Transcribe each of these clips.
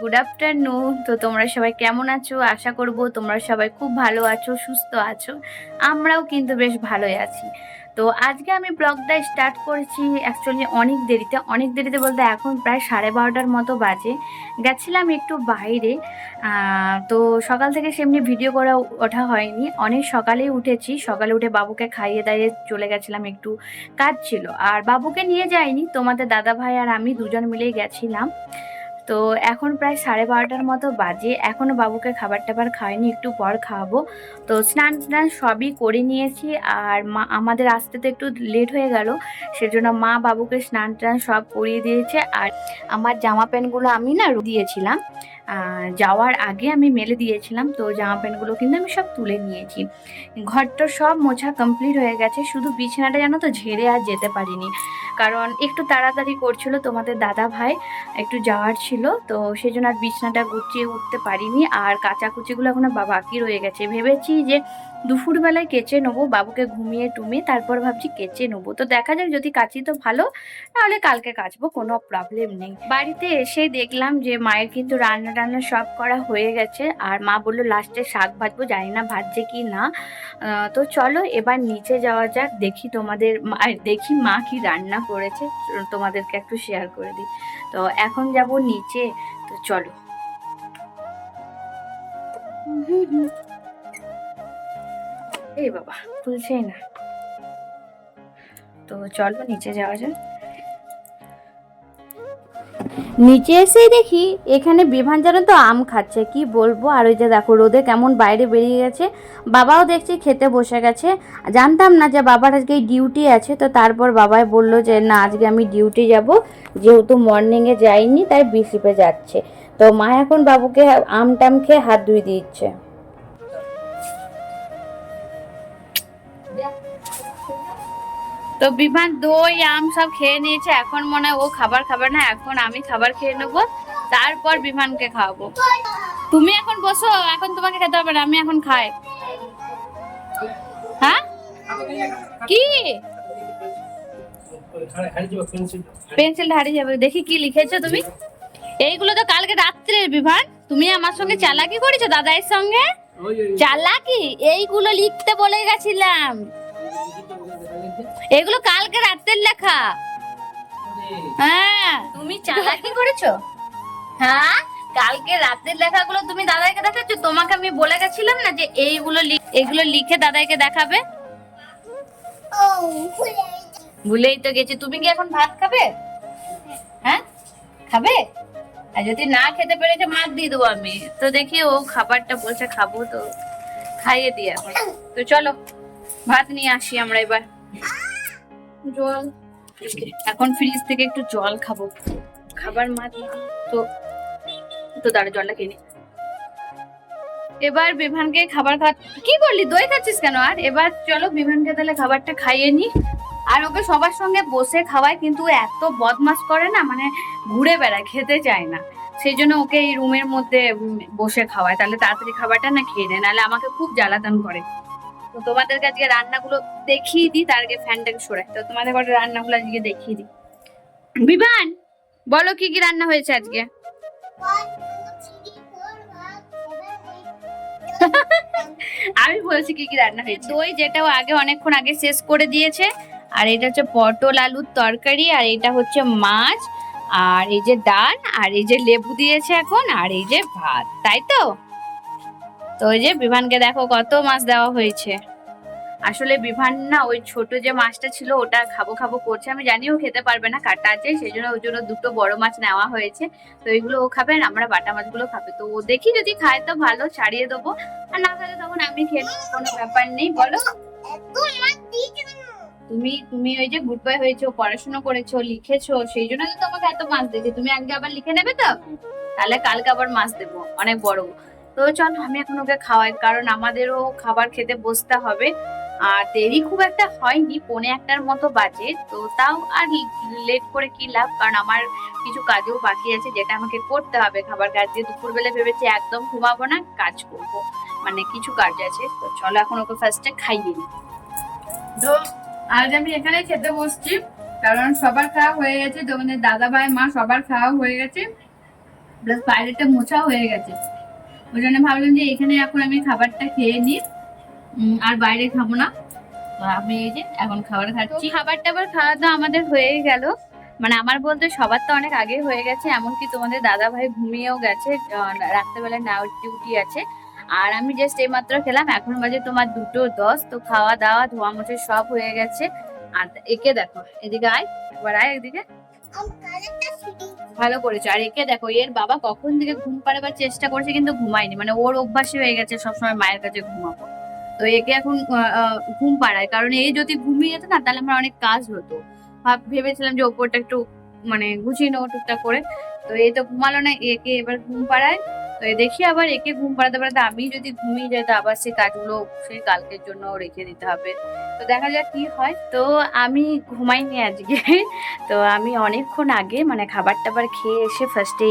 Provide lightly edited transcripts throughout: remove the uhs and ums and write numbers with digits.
Good afternoon. তো তোমরা সবাই কেমন আছো? আশা করব তোমরা সবাই খুব ভালো আছো, সুস্থ আছো। আমরাও কিন্তু বেশ ভালোই আছি। তো আজকে আমি ব্লগটা স্টার্ট করেছি অ্যাকচুয়ালি অনেক দেরিতে বলতে এখন প্রায় 12:30টার মতো বাজে। গেছিলাম একটু বাইরে। তো সকাল থেকে সেমনি ভিডিও করা ওঠা হয়নি। অনেক সকালেই উঠেছি, সকালে উঠে বাবুকে খাইয়ে দাইয়ে চলে গেছিলাম, একটু কাজ ছিল। আর বাবুকে নিয়ে যাইনি, তোমাদের দাদা ভাই আর আমি দুজন মিলেই গেছিলাম। তো এখন প্রায় 12:30টার মতো বাজে, এখনো বাবুকে খাবার টাবার খাইনি, একটু পর খাওয়াবো। তো স্নান টান সবই করে নিয়েছি। আর মা আমাদের আসতে তো একটু লেট হয়ে গেল, সেজন্য মা বাবুকে স্নান টান সব করিয়ে দিয়েছে। আর আমার জামা প্যান্টগুলো আমি না দিয়েছিলাম, যাওয়ার আগে আমি মেলে দিয়েছিলাম। তো জামা প্যান্টগুলো কিন্তু আমি সব তুলে নিয়েছি। ঘরটা সব মোছা কমপ্লিট হয়ে গেছে, শুধু বিছানাটা জানো তো ঝেড়ে আর যেতে পারিনি, কারণ একটু তাড়াতাড়ি করছিল তোমাদের দাদা ভাই, একটু যাওয়ার ছিল। তো সেই জন্য আর বিছানাটা গুছিয়ে উঠতে পারিনি। আর কাচাকুচিগুলো এখনো বাকি রয়ে গেছে। ভেবেছি যে দুপুরবেলায় কেচে নেবো, বাবুকে ঘুমিয়ে টুমিয়ে তারপর ভাবছি কেচে নেবো। তো দেখা যাক, যদি কাচি তো ভালো, নাহলে কালকে কাচবো, কোনো প্রবলেম নেই। বাড়িতে এসে দেখলাম যে মায়ের কিন্তু রান্না টান্না সব করা হয়ে গেছে। আর মা বললো লাস্টে শাক ভাজবো, জানি না ভাজছে কি না। তো চলো এবার নিচে যাওয়া যাক, দেখি মা কি রান্না করেছে, তোমাদেরকে একটু শেয়ার করে দিই। তো এখন যাব নিচে, তো চলো। এই বাবা খুলছেই না, তো চলো নিচে যাওয়া যাক। নিচে এসেই দেখি এখানে বিভান জানো তো আম খাচ্ছে, কি বলবো। আর ওই যে দেখো রোদে কেমন বাইরে বেরিয়ে গেছে। বাবাও দেখছি খেতে বসে গেছে। জানতাম না যে বাবার আজকে ডিউটি আছে, তো তারপর বাবাই বলল যে না আজকে আমি ডিউটি যাব, যেহেতু মর্নিংয়ে যাইনি তাই বিসিপে যাচ্ছে। তো মা এখন বাবুকে আম টাম খেয়ে হাত ধুয়ে দিচ্ছে। তো বিভান দই আম সব খেয়ে নিয়েছে, এখন মনে হয় ও খাবার খাবে না, এখন আমি খাবার খেয়ে নেবো, তারপর বিমানকে খাওয়াবো। তুমি এখন বসো, এখন তোমাকে খেতে হবে না, আমি এখন খাই। হ্যাঁ কি পেন্সিলটা হারিয়ে যাবে? দেখি কি লিখেছো তুমি। এইগুলো তো কালকে রাত্রের বিভান, তুমি আমার সঙ্গে চালাকি করেছো দাদাইয়ের সঙ্গে। চালাকি এইগুলো লিখতে বলে গেছিলাম, এগুলো কালকে রাত্রের লেখা। হ্যাঁ তুমি চালাকি করেছো। হ্যাঁ কালকে রাতের লেখাগুলো তুমি দাদাইকে দেখাচ্ছ। তোমাকে আমি বলে গেছিলাম না যে এগুলো লিখে দাদাইকে দেখাবে। ভুলেই তো গেছি। তুমি কি এখন ভাত খাবে? হ্যাঁ খাবে? আর যদি না খেতে পেরেছে মার দিয়ে দেবো আমি। তো দেখি ও খাবারটা বলছে খাবো, তো খাইয়ে দিই এখন। তো চলো ভাত নিয়ে আসি আমরা এবার। জল, এখন ফ্রিজ থেকে একটু জল খাবো, খাবার মা দিয়ে দিই। তো তো দাঁড়া জলটা কিনে এবার বিভানকে খাবার কি বললি দই খাচ্ছিস কেন? আর এবার চলো বিভানকে তাহলে খাবারটা খাইয়ে নি। আর ওকে সবার সঙ্গে বসে খাওয়ায়, কিন্তু এত বদমাশ করে না, মানে ঘুরে বেড়ায়, খেতে চায় না। সেই জন্য ওকে এই রুমের মধ্যে বসে খাওয়ায়, তাহলে তাড়াতাড়ি খাবারটা না খেয়ে নেয়, নাহলে আমাকে খুব জ্বালাতন করে। তো তোমাদের কাছে রান্নাগুলো দেখিয়ে দিই, তার আগে ফ্যানটাকে সরাই। তো তোমাদের ঘরে রান্নাগুলো আজকে দেখিয়ে দিই। বিভান বলো কি কি রান্না হয়েছে আজকে। আমি বলছি কি কি রান্না হয়েছে। দই যেটাও আগে অনেকক্ষণ আগে শেষ করে দিয়েছে। আর এটা হচ্ছে পটল আলুর তরকারি, আর এটা হচ্ছে মাছ, আর এই যে ডাল, আর এই যে লেবু দিয়েছে এখন, আর এই যে ভাত, তাই তো। তো ওই যে বিভানকে দেখো কত মাছ দেওয়া হয়েছে। আসলে বিভান না ওই ছোট যে মাছটা ছিল ওটা খাবো খাবো করছে, আমি জানি ও খেতে পারবে না, কাটা আছে, সেই জন্য ওই জন্য দুটো বড় মাছ নেওয়া হয়েছে। তো এইগুলো ও খাবে, আর আমরা বাটা মাছগুলো খাবে। তো ও দেখি যদি খায় তো ভালো, ছাড়িয়ে দেবো, আর না খালে তখন আমি খেয়ে নেবো, কোনো ব্যাপার নেই। বলো তুমি তুমি ওই যে গুড বয় হয়েছো, পড়াশোনা করেছো, লিখেছো, সেই জন্য তো তোমাকে এত মাছ দিয়েছি। তুমি আজকে আবার লিখে নেবে তো, তাহলে কালকে আবার মাছ দেবো অনেক বড়। তো চল আমি এখন ওকে খাওয়াই, কারণ আমাদেরও খাবার খেতে বসতে হবে। আর দেরি খুব একটা হয়নি, 1:45টার মতো বাজে, তো তাও আর লেট করে কি লাভ, কারণ আমার কিছু কাজও বাকি আছে যেটা আমাকে করতে হবে। খাবার কাজ দিয়ে দুপুরবেলা ভেবেছি একদম ঘুমাবো না, কাজ করব, মানে কিছু কাজ আছে। তো চলো এখন ওকে ফার্স্টে খাইয়ে নিই। তো আজ আমি এখানে খেতে বসছি, কারণ সবার খাওয়া হয়ে গেছে, তোমাদের দাদা ভাই মা সবার খাওয়া হয়ে গেছে। প্লাস বাইরেটা মোছাও হয়ে গেছে। ওই জন্য ভাবলাম যে এখানে এখন আমি খাবারটা খেয়ে নিই, আর বাইরে খাবো না। তো আমি এই যে এখন খাবার খাচ্ছি। খাবার টাবার খাওয়া দাওয়া আমাদের হয়ে গেল, মানে আমার বলতে সবার তো অনেক আগে হয়ে গেছে, এমনকি তোমাদের দাদা ভাই ঘুমিয়েও গেছে, রাত্রেবেলা নাইট ডিউটি আছে। আর আমি জাস্ট এইমাত্র খেলাম, এখন বাজে তোমার 2:10। তো খাওয়া দাওয়া ধোয়া মোছা সব হয়ে গেছে। আর একে দেখো, এদিকে আয়, একবার আয় এদিকে। ভালো করেছো। আর একে দেখো, এর বাবা কখন থেকে ঘুম পাড়াবার চেষ্টা করছে কিন্তু ঘুমায়নি, মানে ওর অভ্যাসই হয়ে গেছে সবসময় মায়ের কাছে ঘুমাবো। তো একে এখন ঘুম পাড়ায়, কারণ এই যদি ঘুমিয়ে যেত না তাহলে আমার অনেক কাজ হতো। ভেবেছিলাম যে ওপরটা একটু মানে গুছিয়ে নেবো টুকটাক করে। তো এই তো ঘুমালো না, একে এবার ঘুম পাড়ায়। তো দেখি আবার একে ঘুম পাড়াতে পাড়াতে আমি যদি ঘুমিয়ে যাই তো আবার সেই কাজগুলো সেই কালকের জন্য রেখে দিতে হবে। তো দেখা যাক কি হয়। তো আমি ঘুমাইনি আজকে। তো আমি অনেকক্ষণ আগে মানে খাবার টাবার খেয়ে এসে ফার্স্টে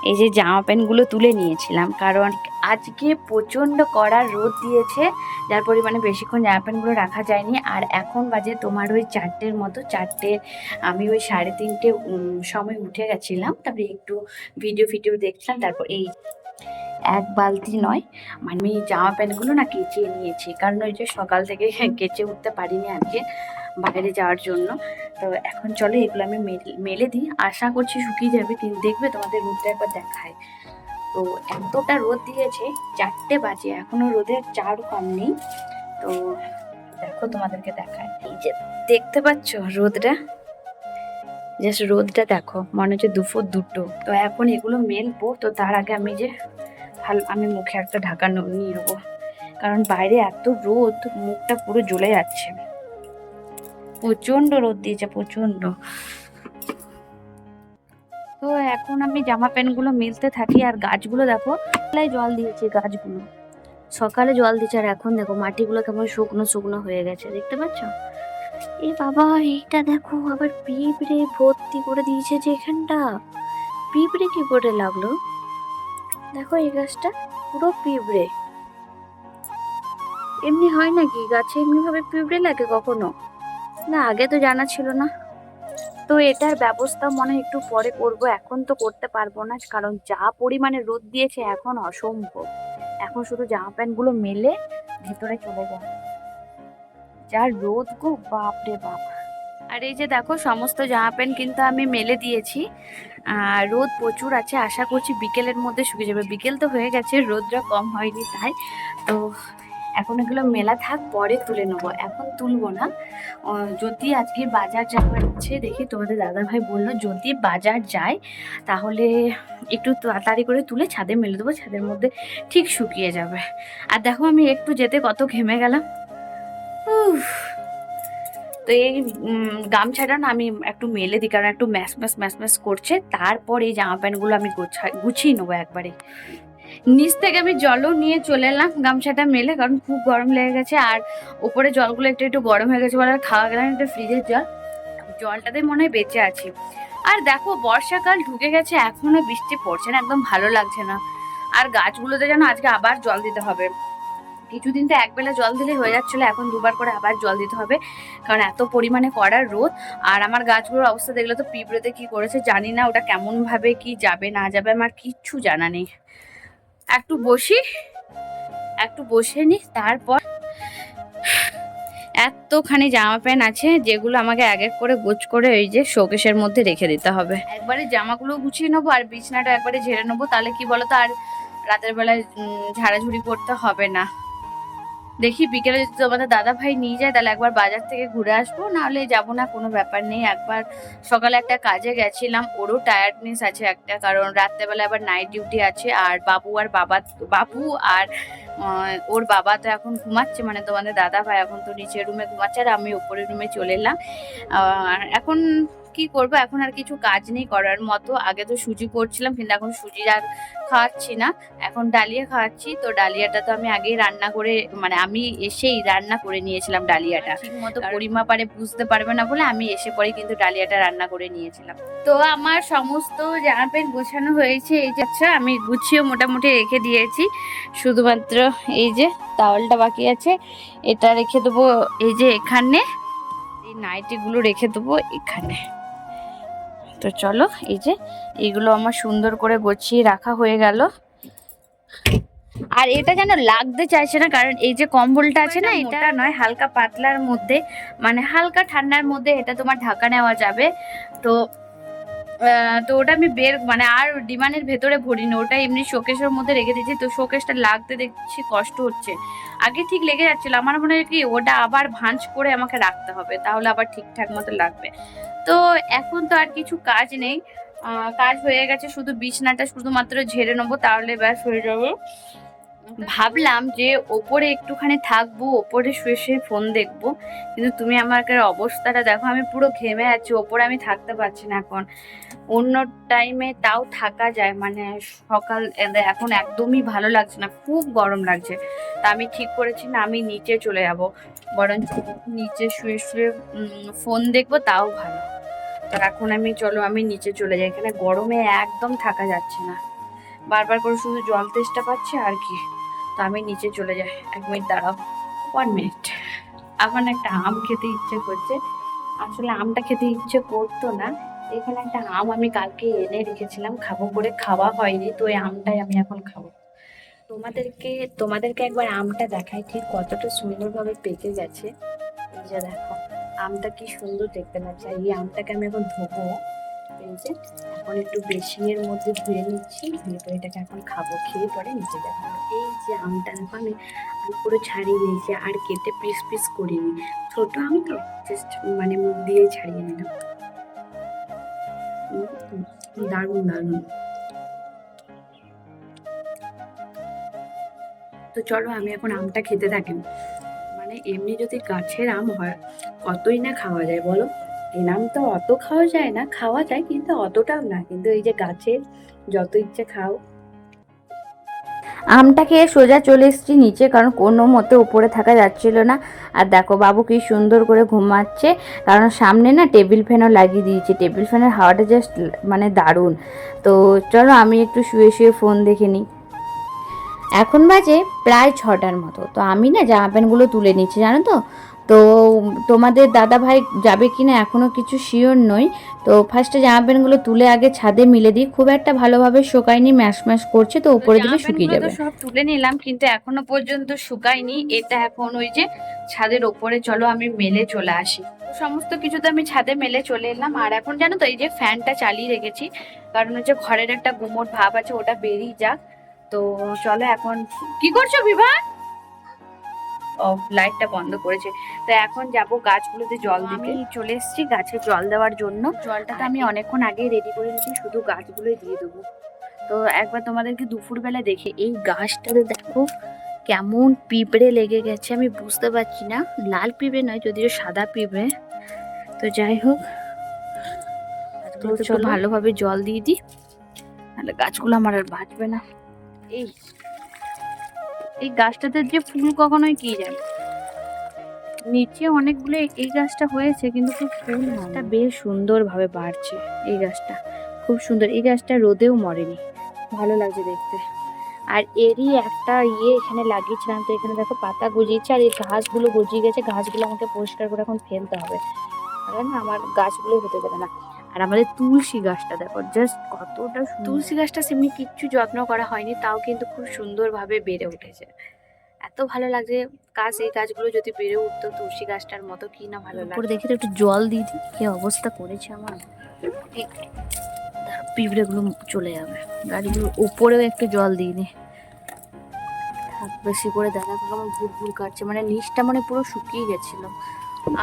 এই যে জামা প্যান্ট গুলো তুলে নিয়েছিলাম, কারণ আজকে প্রচন্ড কড়া রোদ দিয়েছে, যার পরিমাণে বেশিক্ষণ জামা প্যান্টগুলো রাখা যায়নি। আর এখন বাজে তোমার ওই 4টের মতো, 4টে। আমি ওই 3:30 সময় উঠে গেছিলাম, তারপরে একটু ভিডিও দেখছিলাম, তারপর এই এক বালতি নয়, মানে আমি জামা প্যান্টগুলো না কেচে নিয়েছি, কারণ ওই যে সকাল থেকে কেচে উঠতে পারিনি আজকে বাইরে যাওয়ার জন্য। তো এখন চলো এগুলো আমি মেলে দিই, আশা করছি শুকিয়ে যাবে, কিন্তু দেখবে তোমাদের রোদটা একবার দেখায়। তো এতটা রোদ দিয়েছে, 4টে বাজে, এখনো রোদের চার কম নেই। তো দেখো তোমাদেরকে দেখায়, এই যে দেখতে পাচ্ছ রোদটা, জাস্ট রোদটা দেখো, মনে হচ্ছে 2 ফুট 2টো। তো এখন এগুলো মেলবো, তো তার আগে আমি মুখে একটা ঢাকা নিয়ে নেবো, কারণ বাইরে এত রোদ, মুখটা পুরো জ্বলে যাচ্ছে, প্রচন্ড রোদ দিয়েছে, প্রচন্ড। তো এখন আমি জামা প্যান্ট গুলো মেলতে থাকি। আর গাছগুলো দেখো, জল দিয়েছি, গাছগুলো সকালে জল দিচ্ছে, আর এখন দেখো মাটিগুলো কেমন শুকনো শুকনো হয়ে গেছে, দেখতে পাচ্ছ? এ বাবা, এইটা দেখো আবার পিঁপড়ে ভর্তি করে দিয়েছে, যে এখানটা পিঁপড়ে কি করে লাগলো দেখো, এই গাছটা পুরো পিঁপড়ে। এমনি হয় নাকি গাছে এমনি ভাবে পিঁপড়ে লাগে কখনো? না, আগে তো জানা ছিল না। তো এটার ব্যবস্থা মনে হয় একটু পরে করব, এখন তো করতে পারবো না, কারণ যা পরিমাণে রোদ দিয়েছে এখন অসম্ভব। এখন শুধু জামা প্যান্ট গুলো মেলে ভেতরে চলে যায়, যা রোদ গো, বাপ রে বাপ। আর এই যে দেখো সমস্ত জামা প্যান্ট কিন্তু আমি মেলে দিয়েছি, আর রোদ প্রচুর আছে, আশা করছি বিকেলের মধ্যে শুকিয়ে যাবে। বিকেল তো হয়ে গেছে, রোদটা কম হয়নি তাই। তো এখন এগুলো মেলা থাক, পরে তুলে নেবো, এখন তুলবো না। যদি আজকে বাজার যাওয়ার ইচ্ছে, দেখি তোমাদের দাদা ভাই বললো যদি বাজার যায় তাহলে একটু তাড়াতাড়ি করে তুলে ছাদে মেলে দেবো, ছাদের মধ্যে ঠিক শুকিয়ে যাবে। আর দেখো আমি একটু যেতে কত ঘেমে গেলাম। উফ। তো এই গামছাটা না আমি একটু মেলে দিই, কারণ একটু ম্যাস করছে, তারপর এই জামা প্যান্টগুলো আমি গুছিয়ে নেবো একবারে। নিচ থেকে আমি জলও নিয়ে চলে এলাম গামছাটা মেলে, কারণ খুব গরম লেগে গেছে, আর উপরে জলগুলো একটু গরম হয়ে গেছে বলে আর খাওয়া গেলাম একটা ফ্রিজের জলটাতে মনে হয় বেঁচে আছি। আর দেখো বর্ষাকাল ঢুকে গেছে, এখনো বৃষ্টি পড়ছে না, একদম ভালো লাগছে না। আর গাছগুলোতে যেন আজকে আবার জল দিতে হবে, কিছুদিন তো একবেলা জল দিলে হয়ে যাচ্ছিল, এখন দুবার করে আবার জল দিতে হবে, কারণ এত পরিমাণে কড়া রোদ। আর আমার গাছগুলোর অবস্থা দেখলে তো পিঁপড়েতে কি করেছে জানি না, ওটা কেমন ভাবে কি যাবে না যাবে আমার কিচ্ছু জানা নেই। একটু বসে নি, তারপর এতখানি জামা প্যান্ট আছে যেগুলো আমাকে এক এক করে গোছ করে এই যে শোকেসের মধ্যে রেখে দিতে হবে। একবারে জামাগুলো গুছিয়ে নেবো আর বিছনাটা একবারে ঝেড়ে নেবো, তাহলে কি বলতো আর রাতের বেলায় ঝাড়াঝুড়ি করতে হবে না। দেখি বিকেলে যদি তোমাদের দাদা ভাই নিয়ে যায় তাহলে একবার বাজার থেকে ঘুরে আসবো, নাহলে যাবো না, কোনো ব্যাপার নেই। একবার সকালে একটা কাজে গেছিলাম, ওরও টায়ার্ডনেস আছে একটা, কারণ রাত্রেবেলা আবার নাইট ডিউটি আছে। আর বাবু আর ওর বাবা তো এখন ঘুমাচ্ছে, মানে তোমাদের দাদা ভাই এখন তো নিচের রুমে ঘুমাচ্ছে, আর আমি উপরের রুমে চলে এলাম। আর এখন কি করব, এখন আর কিছু কাজ নেই করার মতো। আগে তো সুজি করছিলাম, কিন্তু এখন সুজি আর খাওয়াচ্ছি না, এখন ডালিয়া খাওয়াচ্ছি। তো ডালিয়াটা তো আমি আগেই রান্না করে, মানে আমি এসেই রান্না করে নিয়েছিলাম ডালিয়াটা, ঠিক মতো পরিমাপ পারে বুঝতে পারবে না বলে আমি এসে পরে কিন্তু ডালিয়াটা রান্না করে নিয়েছিলাম। তো আমার সমস্ত জামা প্যান্ট গোছানো হয়েছে, এই যে আচ্ছা আমি গুছিয়ে মোটামুটি রেখে দিয়েছি, শুধুমাত্র এই যে টাওয়ালটা বাকি আছে, এটা রেখে দেবো এই যে এখানে, এই নাইটিগুলো রেখে দেবো এখানে। তো চলো, এই যে এগুলো আমার সুন্দর করে গুছিয়ে রাখা হয়ে গেল। আর এটা যেন লাগতে চাইছে না, কারণ এই যে কম্বলটা আছে না, এটা নয়, হালকা পাতলার মধ্যে, মানে হালকা ঠান্ডার মধ্যে এটা তোমার ঢাকা নেওয়া যাবে। তো তো ওটা আমি মানে আর ডিমানের ভেতরে ভরিনি, ওটা এমনি শোকেসের মধ্যে রেখে দিয়েছি। তো শোকেসটা লাগতে দেখছি কষ্ট হচ্ছে, আগে ঠিক লেগে যাচ্ছিল, আমার মনে হয় কি ওটা আবার ভাঁজ করে আমাকে রাখতে হবে, তাহলে আবার ঠিকঠাক মতো লাগবে। তো এখন তো আর কিছু কাজ নেই, কাজ হয়ে গেছে, শুধু বিছনাটা শুধুমাত্র ঝেড়ে নেবো, তাহলে ব্যাস হয়ে যাবে। ভাবলাম যে ওপরে একটুখানি থাকবো, ওপরে শুয়ে শুয়ে ফোন দেখবো, কিন্তু তুমি আমাকে অবস্থাটা দেখো, আমি পুরো ঘেমে আছি, ওপরে আমি থাকতে পারছি না এখন। অন্য টাইমে তাও থাকা যায়, মানে সকাল এখন একদমই ভালো লাগছে না, খুব গরম লাগছে। তা আমি ঠিক করেছি না, আমি নিচে চলে যাব, বরঞ্চ নিচে শুয়ে শুয়ে ফোন দেখবো, তাও ভালো। তো এখন আমি নিচে চলে যাই, এখানে গরমে একদম থাকা যাচ্ছে না, বারবার করে শুধু জল তেষ্টা পাচ্ছে আর কি। তো আমি নিচে চলে যাই, 1 মিনিট দাঁড়াও, 1 মিনিট। আমার একটা আম খেতে ইচ্ছে করছে, আসলে আমটা খেতে ইচ্ছে করতো না, এখানে একটা আম আমি কালকে এনে রেখেছিলাম খাবো করে, খাওয়া হয়নি, তো ওই আমটাই আমি এখন খাবো। তোমাদেরকে একবার আমটা দেখাই ঠিক কতটা সুন্দরভাবে পেকে গেছে। এই যে দেখো, আমটা কি সুন্দর দেখতে লাগছে। আর এই আমটাকে আমি এখন ধোবো, এই যে এখন একটু বেসিনের মধ্যে ধুয়ে নিচ্ছি, ধুয়ে পরে এটাকে এখন খাবো, খেয়ে পরে নিচে যাবো। এই যে আমটা দেখো, আমি পুরো ছাড়িয়ে নিয়েছি, আর কেটে পিস পিস করিনি, ছোট আম তো জাস্ট মানে মুখ দিয়ে ছাড়িয়ে নিলাম। দারুণ দারুণ। তো চলো আমি এখন আমটা খেতে থাকি। মানে এমনি যদি গাছের আম হয় কতই না খাওয়া যায় বলো, এনাম তো অত খাওয়া যায় না, খাওয়া যায় কিন্তু অতটাও না, কিন্তু এই যে গাছের যত ইচ্ছে খাও। আমটা খেয়ে সোজা চলে এসেছি নিচে, কারণ কোনো মতে উপরে থাকা যাচ্ছিল না। আর দেখো বাবু কি সুন্দর করে ঘুমাচ্ছে, কারণ সামনে না টেবিল ফ্যানও লাগিয়ে দিয়েছি, টেবিল ফ্যানের হাওয়াটা জাস্ট মানে দারুণ। তো চলো আমি একটু শুয়ে শুয়ে ফোন দেখে নিই। এখন বাজে প্রায় 6টার মতো, তো আমি না জামা প্যান্টগুলো তুলে নিচ্ছি জানো তো। তো তোমাদের দাদা ভাই যাবে কিনা এখনও কিছু শিওর নই। তো ফার্স্টে জামা প্যান্টগুলো তুলে আগে ছাদে মিলে দিই, খুব একটা ভালোভাবে শুকায়নি, ম্যাশ ম্যাশ করছে, তো উপরে দিলে শুকিয়ে যাবে। সব তুলে নিলাম কিন্তু এখনো পর্যন্ত শুকায়নি, এটা এখন ওই যে ছাদের ওপরে, চলো আমি মেলে চলে আসি। সমস্ত কিছু তো আমি ছাদে মেলে চলে এলাম, আর এখন জানো তো এই যে ফ্যানটা চালিয়ে রেখেছি, কারণ হচ্ছে ঘরের একটা গুমোট ভাব আছে, ওটা বেরিয়ে যাক। তো চলো এখন কি করছো বিভা? ও লাইটটা বন্ধ করেছে। তো এখন যাব গাছগুলোতে জল দিতে, আমি চলে এসেছি গাছে জল দেওয়ার জন্য। জলটা তো আমি অনেকক্ষণ আগেই রেডি করে নিয়েছি, শুধু গাছগুলোই দিয়ে দেবো। তো একবার তোমাদেরকে দুপুরবেলা দেখে এই গাছটাতে দেখো কেমন পিঁপড়ে লেগে গেছে, আমি বুঝতে পারছি না, লাল পিঁপড়ে নয় যদিও সাদা পিঁপড়ে। তো যাই হোক, তো চলো ভালোভাবে জল দিয়ে দিই, তাহলে গাছগুলো আমার আর বাঁচবে না। এই এই গাছটাতে যে ফুল কখনোই কি যায়, নিচে অনেকগুলো এই গাছটা হয়েছে কিন্তু খুব ফুল, গাছটা বেশ সুন্দরভাবে বাড়ছে, এই গাছটা খুব সুন্দর, এই গাছটা রোদেও মরেনি, ভালো লাগছে দেখতে। আর এরই একটা এখানে লাগিয়েছিলাম, তো এখানে দেখো পাতা গজিয়েছে, আর এই ঘাসগুলো গজিয়ে গেছে, ঘাসগুলো আমাকে পরিষ্কার করে এখন ফেলতে হবে, তাহলে না আমার গাছগুলো হতে দেবে না। আর আমাদের তুলসী গাছটা দেখো জাস্ট কতটা, তুলসী গাছটা সেমনি কিচ্ছু যত্ন করা হয়নি, তাও কিন্তু খুব সুন্দরভাবে বেড়ে উঠেছে, এত ভালো লাগছে। এই গাছগুলো যদি বেড়ে উঠতো তুলসী গাছটার মতো, কি না ভালো লাগতো। দেখে তো একটু জল দিয়ে দিই, কি অবস্থা করেছে আমার, পিঁপড়ে গুলো চলে যাবে। গাছগুলোর উপরেও একটু জল দিয়ে নি, বেশি করে দেখা আমার ভুল ভুল কাটছে, মানে নিচটা মানে পুরো শুকিয়ে গেছিল।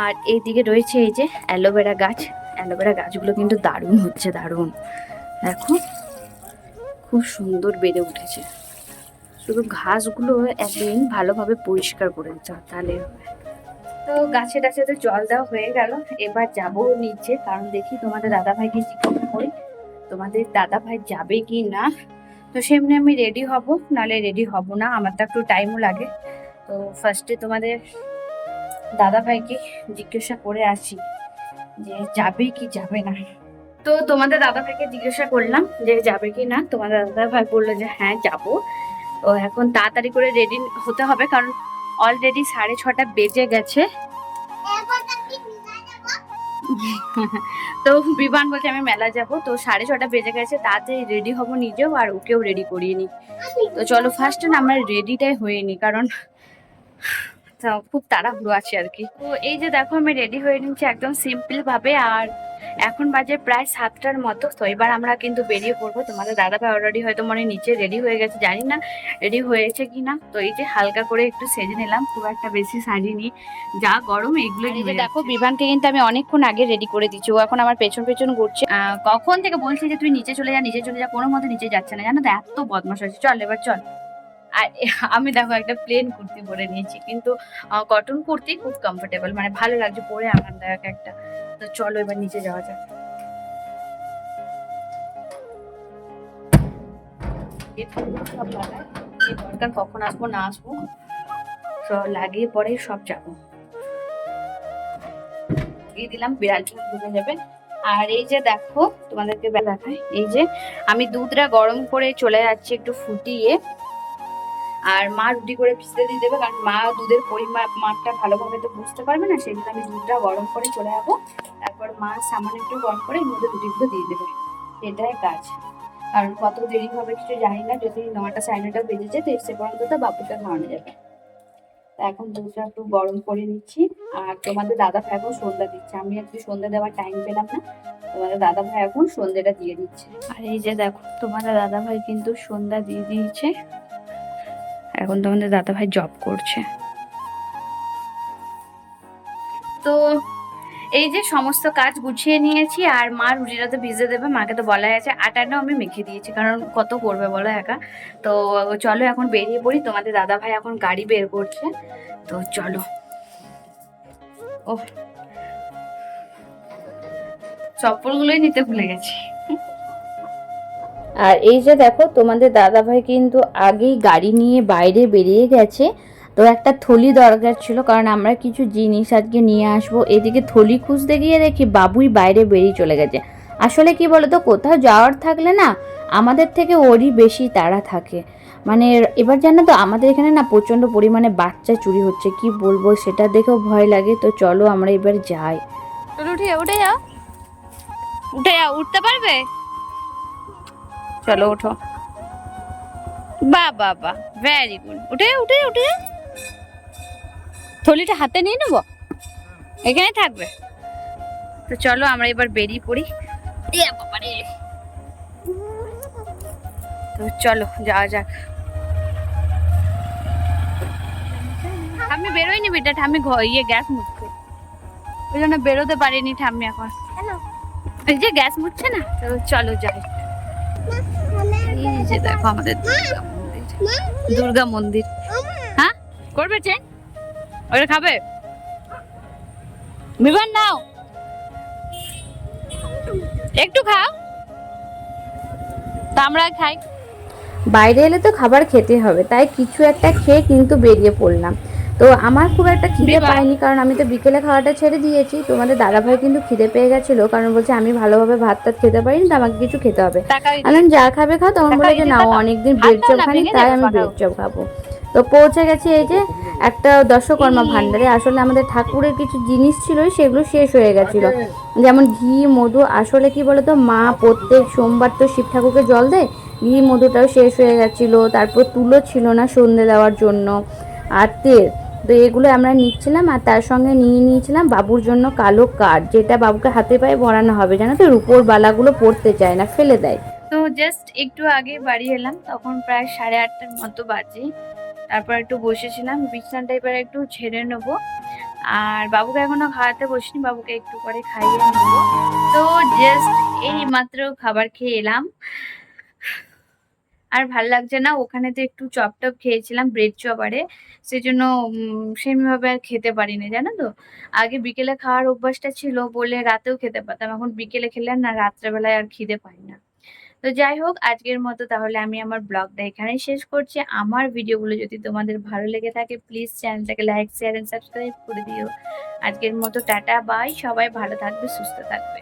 আর এইদিকে রয়েছে এই যে অ্যালোভেরা গাছ, অ্যালোভেরা গাছগুলো কিন্তু দারুণ হচ্ছে, দারুণ দেখো খুব সুন্দর বেড়ে উঠেছে। শুধু ঘাসগুলো একদিন ভালোভাবে পরিষ্কার করে দিতে হবে, তাহলে হবে। তো গাছে টাছে তো জল দেওয়া হয়ে গেল, এবার যাবো নিচে, কারণ দেখি তোমাদের দাদা ভাইকে জিজ্ঞাসা করি তোমাদের দাদা ভাই যাবে কি না। তো সেমনি আমি রেডি হব, নাহলে রেডি হব না, আমার তো একটু টাইমও লাগে। তো ফার্স্টে তোমাদের দাদা ভাইকে জিজ্ঞাসা করে আসি যে যাবে কি যাবে না। তো তোমাদের দাদা ভাইকে জিজ্ঞাসা করলাম যে যাবে কি না, তোমাদের দাদা ভাই বললো যে হ্যাঁ যাবো। তো এখন তাড়াতাড়ি করে রেডি হতে হবে, কারণ অলরেডি 6:30 বেজে গেছে। তো বিমান বলছে আমি মেলা যাব, তো 6:30 বেজে গেছে, তাড়াতাড়ি রেডি হব নিজেও আর ওকেও রেডি করিয়ে নি। তো চলো ফার্স্টে না আমরা রেডিটাই হয়ে নি, কারণ তো খুব তাড়াহুড়ো আছে আর কি। তো এই যে দেখো আমি রেডি হয়ে নিচ্ছি একদম সিম্পল ভাবে। আর এখন বাজে প্রায় 7টার মতো। তো এবার আমরা কিন্তু বেরিয়ে পড়বো। তোমাদের দাদাভাই অলরেডি হয়তো মনে নিচে রেডি হয়ে গেছে, জানি না রেডি হয়েছে কিনা। তো এই যে হালকা করে একটু সেজে নিলাম, খুব একটা বেশি সাজিনি, যা গরম এইগুলো। এই যে দেখো বিভানকে কিন্তু আমি অনেকক্ষণ আগে রেডি করে দিচ্ছি, ও এখন আমার পেছন পেছন ঘুরছে। কখন থেকে বলছি যে তুই নিচে চলে যা, নিচে চলে যা, কোনো মতে নিচে যাচ্ছে না, জানো তো, এত বদমাশ হয়েছে। চল এবার চল। আর আমি দেখো একটা প্লেন কুর্তি পরে নিয়েছি, কিন্তু কটন কুর্তি, খুব কমফোর্টেবল, মানে ভালো লাগছে পরে, আরামদায়ক একটা। তো চলো এবার নিচে যাওয়া যাক। সব লাগাই, দরকার কখন আসবো না আসবো সব লাগিয়ে পরে সব যাবো। দিয়ে দিলাম, বিড়ালটি ঢুকে যাবে। আর এই যে দেখো তোমাদেরকে দেখায়, এই যে আমি দুধটা গরম করে চলে যাচ্ছি একটু ফুটিয়ে। আর মা রুটি করে ভিজতে দিয়ে দেবে, কারণ মা দুধের মাপটা ভালোভাবে তো বুঝতে পারবে না, সেই জন্য আমি দুধটা গরম করে চলে যাবো। তারপর মা সামান্য একটু গরম করে এর মধ্যে রুটিগুলো দিয়ে দেবে, এটাই কাজ। কারণ কত দেরি হবে কিছু জানি না, যদি 9টা 9:30 বেজে যায় তো সে পর্যন্ত তো বাবুটা খাওয়ানো যাবে। তা এখন দুধটা একটু গরম করে নিচ্ছি। আর তোমাদের দাদা ভাই এখন সন্ধ্যা দিচ্ছে, আমি একটু সন্ধ্যা দেওয়ার টাইম পেলাম না, তোমাদের দাদা ভাই এখন সন্ধ্যাটা দিয়ে দিচ্ছে। আর এই যে দেখো তোমাদের দাদা ভাই কিন্তু সন্ধ্যা দিয়ে দিয়েছে, এখন তোমাদের দাদা ভাই জব করছে। তো এই যে সমস্ত কাজ গুছিয়ে নিয়েছি। আর মা রুটিটা তো ভিজে দেবে, মাকে তো বলা আছে, আটাটাও আমি মেখে দিয়েছি, কারণ কত করবে বলো একা। তো চলো এখন বেরিয়ে পড়ি, তোমাদের দাদা ভাই এখন গাড়ি বের করছে, তো চলো। ও চপ্পলগুলোই নিতে ভুলে গেছি। আর এই যে দেখো তোমাদের দাদা ভাই কিন্তু আগেই গাড়ি নিয়ে বাইরে বেরিয়ে গেছে। তো একটা থলি দরকার ছিল, কারণ আমরা কিছু জিনিস আজকে নিয়ে আসবো। এদিকে থলি খুঁজতে গিয়ে দেখি বাবুই বাইরে বেরিয়ে চলে গেছে। আসলে কি বলতো, কোথাও যাওয়ার থাকলে না আমাদের থেকে ওরই বেশি তাড়া থাকে। মানে এবার জানো তো আমাদের এখানে না প্রচণ্ড পরিমাণে বাচ্চা চুরি হচ্ছে, কি বলবো সেটা দেখেও ভয় লাগে। তো চলো আমরা এবার যাই। উঠে উঠে যাও, উঠে যাও, উঠতে পারবে? চলো ওঠো। বাহ বাহ বাহ, ভেরি গুড। উঠে উঠে উঠে থলিটা হাতে নিয়ে নেবো, এখানে থাকবে। তো চলো আমরা এবার বেরিয়ে পড়ি। তো চলো যাওয়া যাক। আমি বেরোইনি বেটা, ঠাম্মি গ্যাস মুছছে, ওই জন্য বেরোতে পারিনি ঠাম্মি এখন। এই যে গ্যাস মুছছে না, তো চলো যাই। এই যে দেখো আমাদের দুর্গা মন্দির। হ্যাঁ করবে চেন, ওটা খাবে বিমান, নাও একটু খাও, তো আমরা খাই। বাইরে এলে তো খাবার খেতে হবে, তাই কিছু একটা খেয়ে কিন্তু বেরিয়ে পড়লাম। তো আমার খুব একটা খিদে পায়নি, কারণ আমি তো বিকেলে খাওয়াটা ছেড়ে দিয়েছি। তোমাদের দাদাভাই কিন্তু খিদে পেয়ে গেছিলো, কারণ বলছে আমি ভালোভাবে ভাত টাত খেতে পারিনি, তো আমাকে কিছু খেতে হবে। আমি যা খাবে খাও, তখন বলে যে না, অনেকদিন ব্রেড চপ খানি, তাই আমি ব্রেড চপ খাবো। তো পৌঁছে গেছি এই যে একটা দশকর্মা ভান্ডারে। আসলে আমাদের ঠাকুরের কিছু জিনিস ছিল, সেগুলো শেষ হয়ে গেছিল, যেমন ঘি মধু। আসলে কি বলতো, মা প্রত্যেক সোমবার তো শিব ঠাকুরকে জল দেয়, ঘি মধুটাও শেষ হয়ে গেছিলো। তারপর তুলো ছিল না সন্ধে দেওয়ার জন্য, আর তেল। তো এগুলো আমরা নিচ্ছিলাম, আর তার সঙ্গে নিয়ে নিয়েছিলাম বাবুর জন্য কালো কার্ড, যেটা বাবুকে হাতে পায়ে পরানো হবে, জানো তো, রূপোর বালাগুলো পরতে চায় না, ফেলে দেয়। তো জাস্ট একটু আগে বাড়ি এলাম, তখন প্রায় 8:30টার মতো বাজে। তারপর একটু বসেছিলাম, বিছানাটা এবার একটু ঝেড়ে নেবো। আর বাবুকে এখনো খাওয়াতে বসিনি, বাবুকে একটু করে খাইয়ে নেবো। তো জাস্ট এই মাত্র খাবার খেয়ে এলাম, আর ভাল লাগছে না। ওখানে তো একটু চপ টপ খেয়েছিলাম, ব্রেড চপ, আরে সেজন্য সেমভাবে আর খেতে পারিনি, জানো তো। আগে বিকেলে খাওয়ার অভ্যাসটা ছিল বলে রাতেও খেতে পারতাম, এখন বিকেলে খেলে না রাত্রেবেলায় আর খিদে পাই না। তো যাই হোক, আজকের মতো তাহলে আমি আমার ব্লগটা এখানেই শেষ করছি। আমার ভিডিওগুলো যদি তোমাদের ভালো লেগে থাকে, প্লিজ চ্যানেলটাকে লাইক শেয়ার এন্ড সাবস্ক্রাইব করে দিও। আজকের মতো টাটা বাই, সবাই ভালো থাকবে, সুস্থ থাকবে।